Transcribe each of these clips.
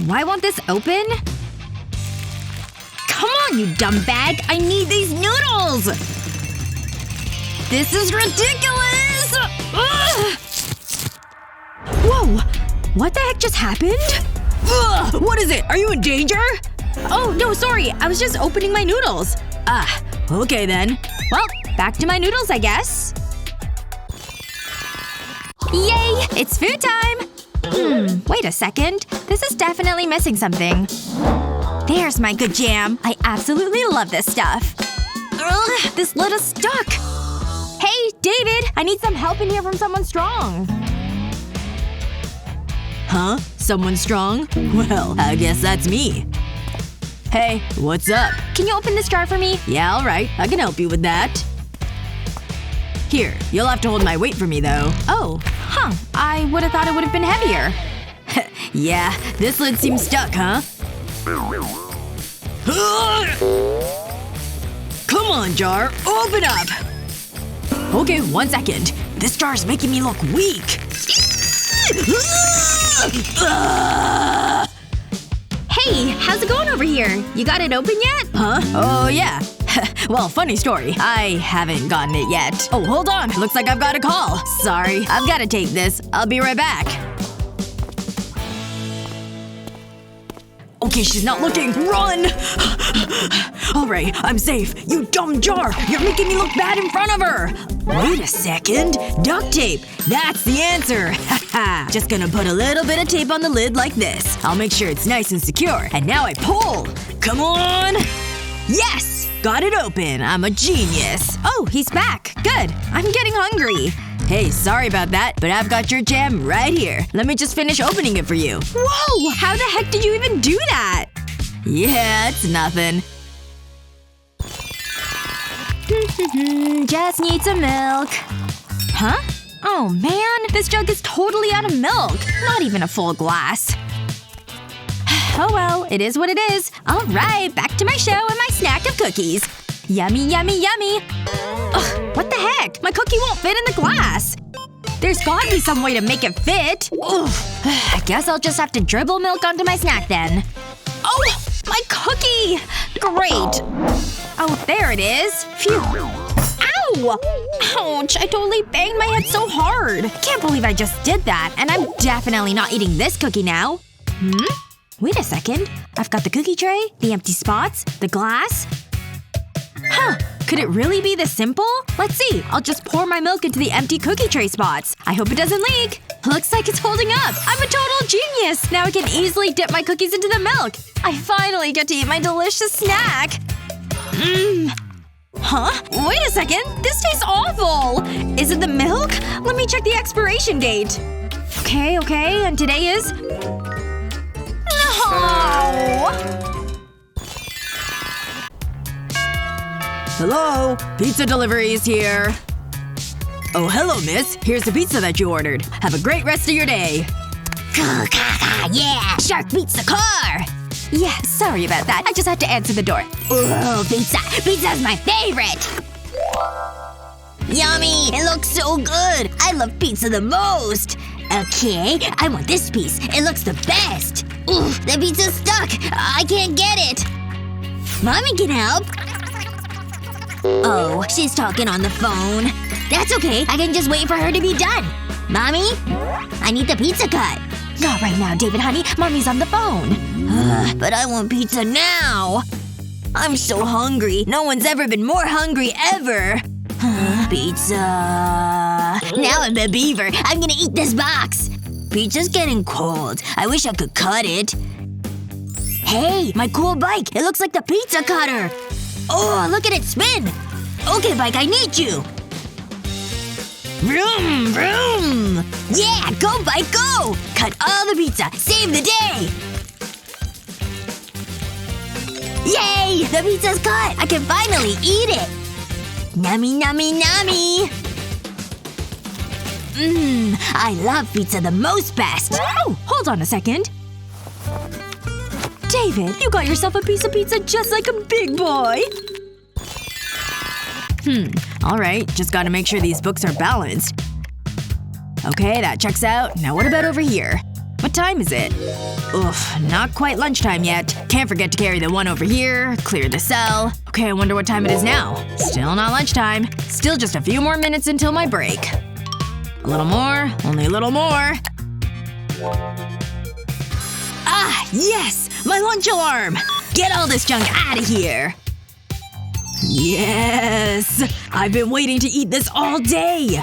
Why won't this open? Come on, you dumb bag! I need these noodles! This is ridiculous! Ugh! Whoa! What the heck just happened? Ugh! What is it? Are you in danger? Oh, no, sorry. I was just opening my noodles. Ah, okay then. Well, back to my noodles, I guess. Yay! It's food time! Wait a second. This is definitely missing something. There's my good jam. I absolutely love this stuff. Ugh, this lid is stuck. Hey, David! I need some help in here from someone strong. Huh? Someone strong? Well, I guess that's me. Hey, what's up? Can you open this jar for me? Yeah, alright. I can help you with that. Here, you'll have to hold my weight for me, though. Oh. Huh. I would've thought it would've been heavier. Yeah, this lid seems stuck, huh? Come on, jar. Open up! Okay, 1 second. This jar's making me look weak. Hey, how's it going over here? You got it open yet? Huh? Oh, yeah. Well, funny story. I haven't gotten it yet. Oh, hold on. Looks like I've got a call. Sorry. I've gotta take this. I'll be right back. Okay, she's not looking. Run! Alright, I'm safe. You dumb jar! You're making me look bad in front of her! Wait a second. Duct tape. That's the answer. Haha. Just gonna put a little bit of tape on the lid like this. I'll make sure it's nice and secure. And now I pull! Come on! Yes! Got it open. I'm a genius. Oh, he's back. Good. I'm getting hungry. Hey, sorry about that, but I've got your jam right here. Let me just finish opening it for you. Whoa! How the heck did you even do that? Yeah, it's nothing. Just need some milk. Huh? Oh man, this jug is totally out of milk. Not even a full glass. Oh well, it is what it is. Alright, back to my show and my snack of cookies. Yummy, yummy, yummy. Ugh, what the heck? My cookie won't fit in the glass. There's gotta be some way to make it fit. Ugh. I guess I'll just have to dribble milk onto my snack then. Oh! My cookie! Great. Oh, there it is. Phew. Ow! Ouch, I totally banged my head so hard. Can't believe I just did that. And I'm definitely not eating this cookie now. Wait a second. I've got the cookie tray, the empty spots, the glass. Huh. Could it really be this simple? Let's see. I'll just pour my milk into the empty cookie tray spots. I hope it doesn't leak. Looks like it's holding up. I'm a total genius! Now I can easily dip my cookies into the milk. I finally get to eat my delicious snack. Huh? Wait a second. This tastes awful! Is it the milk? Let me check the expiration date. Okay, and today is… No! Hello? Pizza delivery is here. Oh, hello, miss. Here's the pizza that you ordered. Have a great rest of your day. Yeah! Shark beats the car! Yeah, sorry about that. I just had to answer the door. Ooh, pizza! Pizza's my favorite! Yummy! It looks so good! I love pizza the most! Okay, I want this piece. It looks the best! Ooh, the pizza's stuck! I can't get it! Mommy can help! Oh, she's talking on the phone. That's okay. I can just wait for her to be done. Mommy? I need the pizza cut. Not right now, David honey. Mommy's on the phone. But I want pizza now. I'm so hungry. No one's ever been more hungry ever. Pizza. Now I'm a beaver. I'm gonna eat this box. Pizza's getting cold. I wish I could cut it. Hey, my cool bike. It looks like the pizza cutter. Oh, look at it spin! Okay, bike, I need you! Vroom, vroom! Yeah, go, bike, go! Cut all the pizza! Save the day! Yay! The pizza's cut! I can finally eat it! Nummy, nummy, nummy! I love pizza the most best! Oh, hold on a second. David, you got yourself a piece of pizza just like a big boy! Alright, just gotta make sure these books are balanced. Okay, that checks out. Now what about over here? What time is it? Oof, not quite lunchtime yet. Can't forget to carry the one over here, clear the cell. Okay, I wonder what time it is now. Still not lunchtime. Still just a few more minutes until my break. A little more. Only a little more. Ah, yes! My lunch alarm! Get all this junk out of here! Yes! I've been waiting to eat this all day!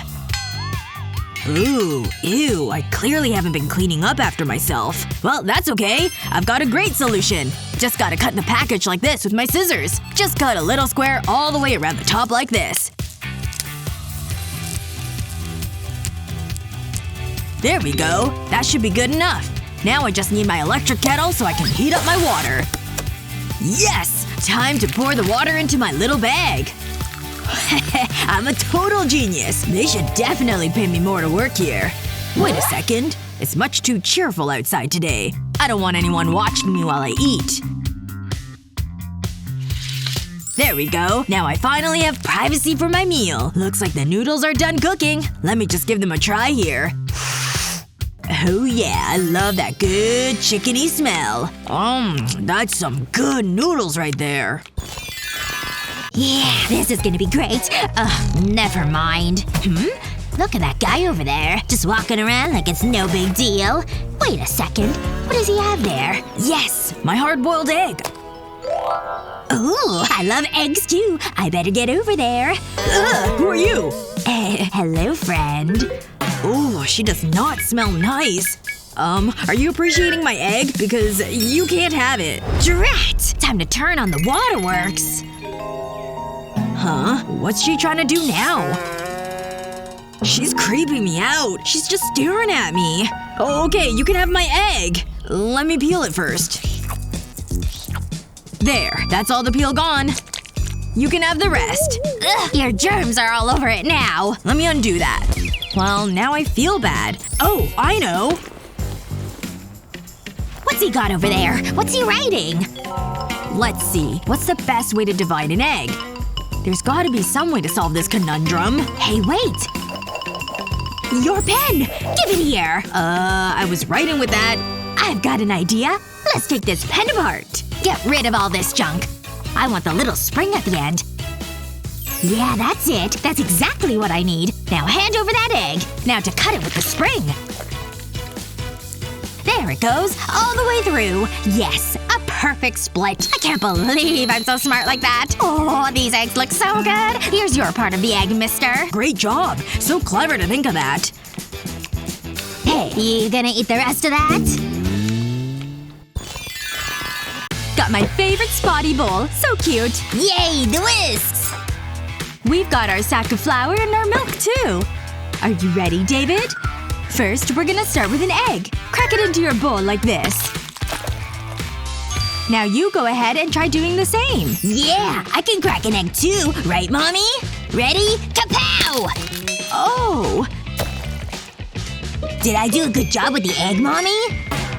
Ooh, ew, I clearly haven't been cleaning up after myself. Well, that's okay. I've got a great solution. Just gotta cut the package like this with my scissors. Just cut a little square all the way around the top like this. There we go. That should be good enough. Now I just need my electric kettle so I can heat up my water. Yes! Time to pour the water into my little bag. I'm a total genius. They should definitely pay me more to work here. Wait a second. It's much too cheerful outside today. I don't want anyone watching me while I eat. There we go. Now I finally have privacy for my meal. Looks like the noodles are done cooking. Let me just give them a try here. Oh yeah, I love that good chickeny smell. That's some good noodles right there. Yeah, this is gonna be great. Ugh, never mind. Look at that guy over there. Just walking around like it's no big deal. Wait a second. What does he have there? Yes! My hard-boiled egg. Ooh, I love eggs too. I better get over there. Ugh, who are you? Hello, friend. Ooh, she does not smell nice. Are you appreciating my egg? Because you can't have it. Drat! Time to turn on the waterworks. Huh? What's she trying to do now? She's creeping me out. She's just staring at me. Oh, okay, you can have my egg. Let me peel it first. There. That's all the peel gone. You can have the rest. Ugh, your germs are all over it now. Let me undo that. Well, now I feel bad. Oh, I know. What's he got over there? What's he writing? Let's see. What's the best way to divide an egg? There's gotta be some way to solve this conundrum. Hey, wait! Your pen! Give it here! I was writing with that. I've got an idea. Let's take this pen apart. Get rid of all this junk. I want the little spring at the end. Yeah, that's it. That's exactly what I need. Now hand over that egg. Now to cut it with the spring. There it goes. All the way through. Yes. A perfect split. I can't believe I'm so smart like that. Oh, these eggs look so good. Here's your part of the egg, mister. Great job. So clever to think of that. Hey, you gonna eat the rest of that? Got my favorite spotty bowl. So cute. Yay, the whisks! We've got our sack of flour and our milk, too. Are you ready, David? First, we're gonna start with an egg. Crack it into your bowl like this. Now you go ahead and try doing the same. Yeah, I can crack an egg too. Right, Mommy? Ready? Kapow! Oh. Did I do a good job with the egg, Mommy?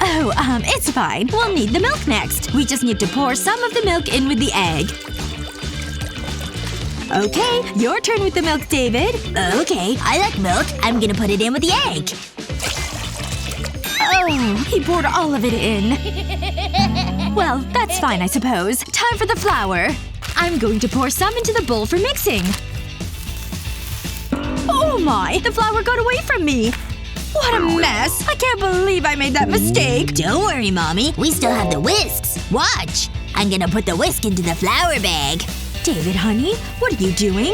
Oh, it's fine. We'll need the milk next. We just need to pour some of the milk in with the egg. Okay, your turn with the milk, David. Okay, I like milk. I'm gonna put it in with the egg. Oh, he poured all of it in. Well, that's fine, I suppose. Time for the flour. I'm going to pour some into the bowl for mixing. Oh my! The flour got away from me! What a mess! I can't believe I made that mistake! Don't worry, Mommy. We still have the whisks. Watch! I'm gonna put the whisk into the flour bag. David, honey, what are you doing?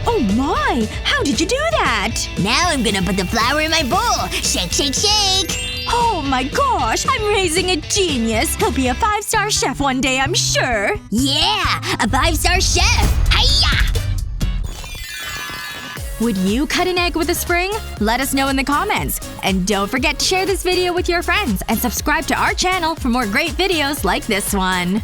Oh my! How did you do that? Now I'm gonna put the flour in my bowl. Shake, shake, shake! Oh my gosh! I'm raising a genius! He'll be a 5-star chef one day, I'm sure! Yeah! A 5-star chef! Hi-ya! Would you cut an egg with a spring? Let us know in the comments. And don't forget to share this video with your friends and subscribe to our channel for more great videos like this one.